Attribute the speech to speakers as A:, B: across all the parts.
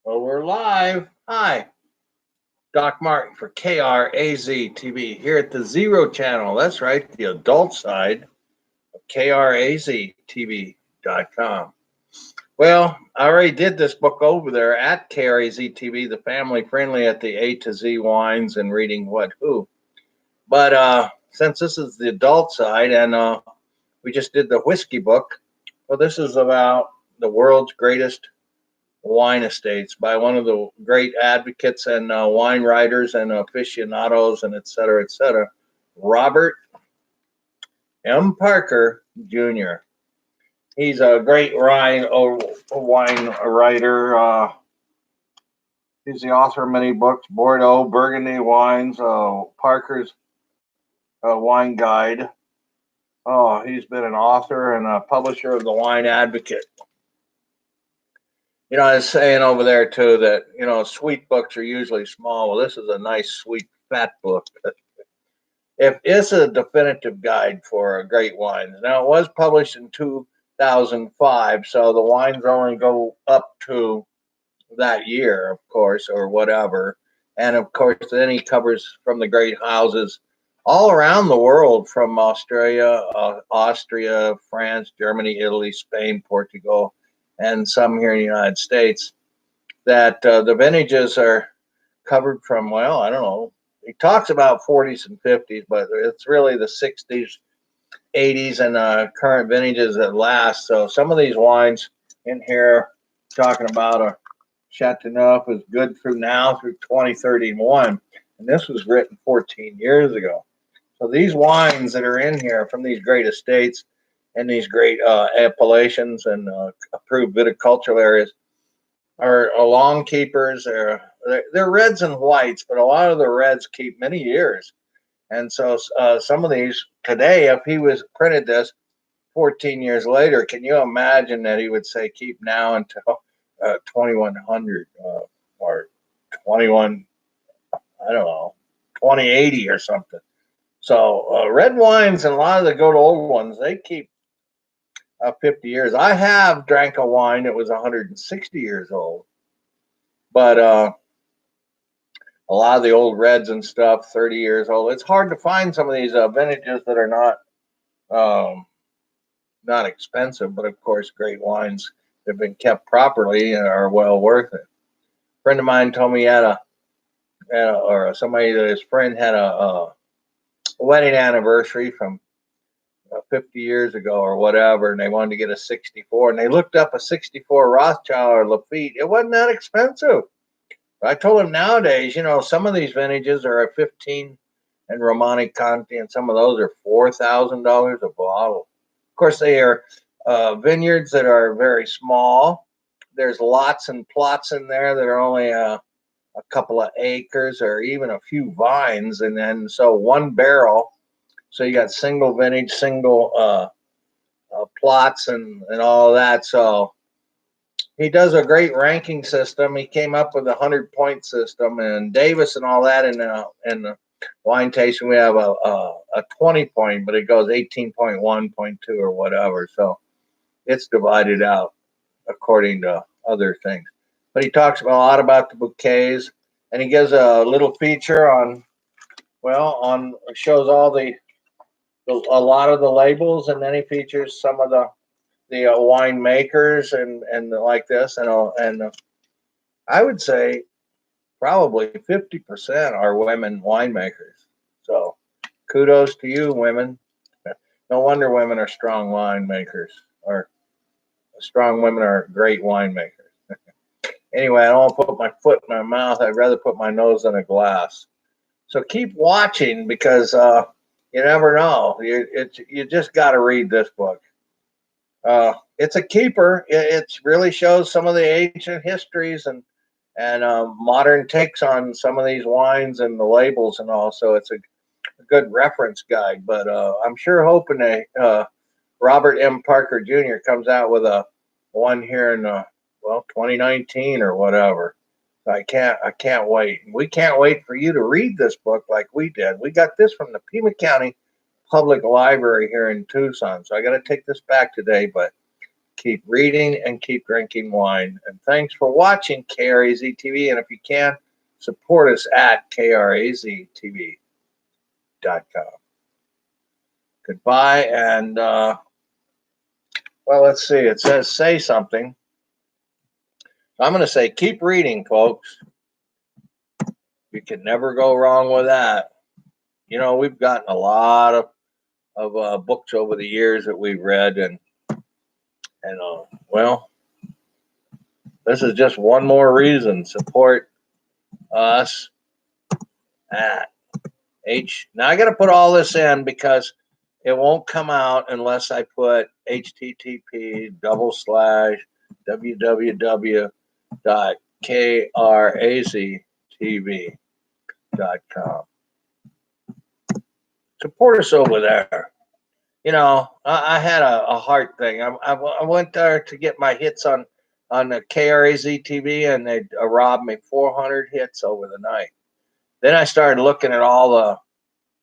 A: Well, we're live. Hi, Doc Martin for KRAZ TV here at the Zero Channel. That's right, the adult side of KRAZTV.com. Well, I already did this book over there at KRAZ TV, the family friendly at the A to Z wines and reading what who. But since this is the adult side and we just did the whiskey book, well, this is about the world's greatest wine estates by one of the great advocates and wine writers and aficionados and et cetera, Robert M. Parker Jr. He's a great wine writer. He's the author of many books, Bordeaux, Burgundy wines, Parker's Wine Guide. Oh, he's been an author and a publisher of the Wine Advocate. I was saying over there too that sweet books are usually small. Well, this is a nice, sweet, fat book. If it's a definitive guide for great wines. Now, it was published in 2005, so the wines only go up to that year, of course, or whatever. And of course, then he covers from the great houses all around the world, from Australia, Austria, France, Germany, Italy, Spain, Portugal, and some here in the United States, that the vintages are covered from, well, I don't know. He talks about 40s and 50s, but it's really the 60s, 80s, and current vintages that last. So some of these wines in here talking about a Chateauneuf is good through now through 2031. And this was written 14 years ago. So these wines that are in here from these great estates and these great appellations and approved viticultural areas are long keepers. They're reds and whites, but a lot of the reds keep many years. And so some of these today, if he was printed this 14 years later, can you imagine that he would say keep now until 2100 or 21, I don't know, 2080 or something. So red wines and a lot of the good old ones, they keep 50 years. I have drank a wine that was 160 years old, but a lot of the old reds and stuff, 30 years old. It's hard to find some of these vintages that are not expensive, but of course, great wines that have been kept properly and are well worth it. A friend of mine told me he had or somebody that his friend had a wedding anniversary from 50 years ago or whatever, and they wanted to get a 64, and they looked up a 64 Rothschild or Lafite. It wasn't that expensive. I told him nowadays, some of these vintages are at 15 and Romani Conti, and some of those are $4,000 a bottle. Of course, they are vineyards that are very small. There's lots and plots in there that are only a couple of acres or even a few vines, and then so one barrel. So you got single vintage, single plots, and all of that. So he does a great ranking system. He came up with a 100-point system, and Davis and all that in the wine tasting, we have a 20-point, but it goes 18.1, 0.2, or whatever. So it's divided out according to other things. But he talks a lot about the bouquets, and he gives a little feature shows all a lot of the labels, and then he features some of the wine makers and like this, and I would say probably 50% are women winemakers. So kudos to you, women. No wonder women are strong winemakers, or strong women are great winemakers. Anyway, I don't want to put my foot in my mouth. I'd rather put my nose in a glass. So keep watching, because you never know. You just got to read this book. It's a keeper. It really shows some of the ancient histories and modern takes on some of these wines and the labels and all. So it's a good reference guide. But I'm sure hoping that Robert M. Parker Jr. comes out with a one here in 2019 or whatever. I can't wait. We can't wait for you to read this book like we did. We got this from the Pima County Public Library here in Tucson. So I got to take this back today, but keep reading, and keep drinking wine. And thanks for watching KRAZ TV. And if you can, support us at KRAZTV.com. Goodbye. And, well, let's see. It says say something. I'm going to say keep reading, folks. You can never go wrong with that. You know, we've gotten a lot of books over the years that we've read, and well, this is just one more reason. Support us at H. Now I got to put all this in because it won't come out unless I put http://www.kraztv.com. Support us over there. You know, I had a heart thing. I went there to get my hits on the KRAZ TV, and they robbed me 400 hits over the night. Then I started looking at all the.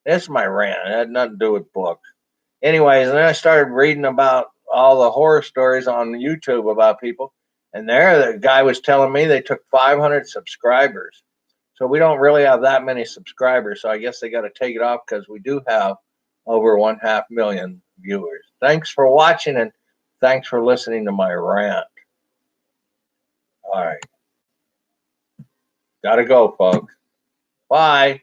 A: That's my rant. It had nothing to do with books. Anyways, and then I started reading about all the horror stories on YouTube about people, and there the guy was telling me they took 500 subscribers. So we don't really have that many subscribers. So I guess they got to take it off because we do have over 500,000 viewers. Thanks for watching, and thanks for listening to my rant. All right. Gotta go, folks. Bye.